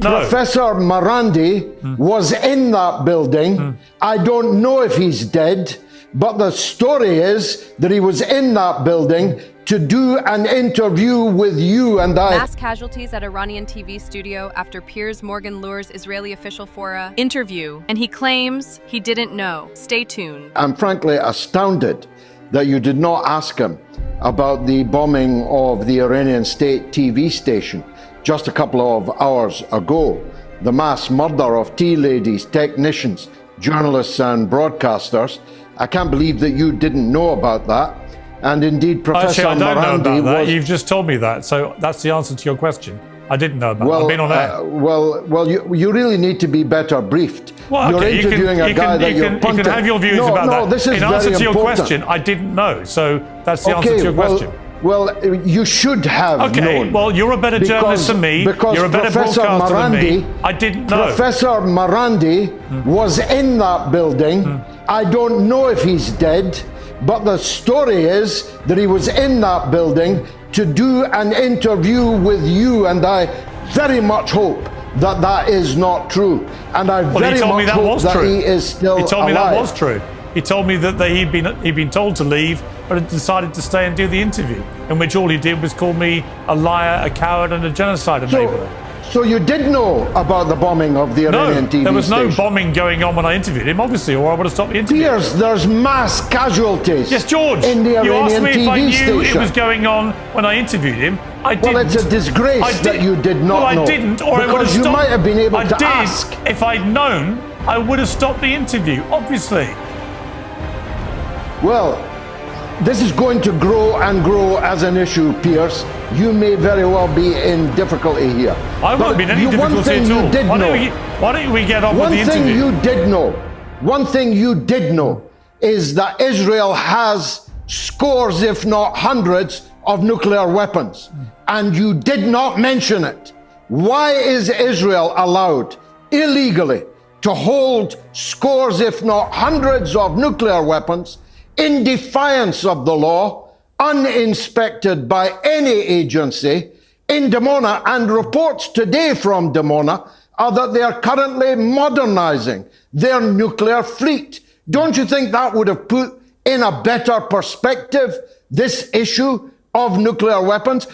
didn't know. Professor Marandi was in that building. I don't know if he's dead, but the story is that he was in that building to do an interview with you and I. Mass casualties at Iranian TV studio after Piers Morgan lures Israeli official for an interview, and he claims he didn't know. Stay tuned. I'm frankly astounded that you did not ask him about the bombing of the Iranian state TV station just a couple of hours ago, the mass murder of tea ladies, technicians, journalists and broadcasters. I can't believe that you didn't know about that. And indeed, Professor Actually, I don't know Marandi about that. was... You've just told me that, so that's the answer to your question. I didn't know about it. I've been on air. Well, you really need to be better briefed. Well, you're okay, interviewing a guy that you're punting. You can have your views about that. No, this is in answer very to your important. question, I didn't know, so that's the answer to your question. Well, you should have known. Okay, well, you're a better journalist than me. You're a better Professor broadcaster Marandi, than me. I didn't know. Professor Marandi was in that building. I don't know if he's dead, but the story is that he was in that building to do an interview with you, and I very much hope that that is not true. And I very much hope that he is still alive. He told me that was true. He told me that he'd been told to leave, but had decided to stay and do the interview, in which all he did was call me a liar, a coward, and a genocide enabler. So you did know about the bombing of the Iranian TV station? No, there was no bombing going on when I interviewed him, obviously, or I would have stopped the interview. Piers, there's mass casualties. Yes, George. In the you Iranian asked me TV if I knew station. it was going on when I interviewed him. I didn't. Well, it's a disgrace that you did not know. Well, I didn't, or I would have stopped. Because you might have been able to I ask. did. If I'd known, I would have stopped the interview, obviously. Well, this is going to grow and grow as an issue, Piers. You may very well be in difficulty here. I won't be in any difficulty at all. Why don't we get on with the interview? One thing you did know is that Israel has scores, if not hundreds, of nuclear weapons. And you did not mention it. Why is Israel allowed illegally to hold scores, if not hundreds, of nuclear weapons in defiance of the law, uninspected by any agency in Dimona? And reports today from Dimona are that they are currently modernizing their nuclear fleet. Don't you think that would have put in a better perspective this issue of nuclear weapons?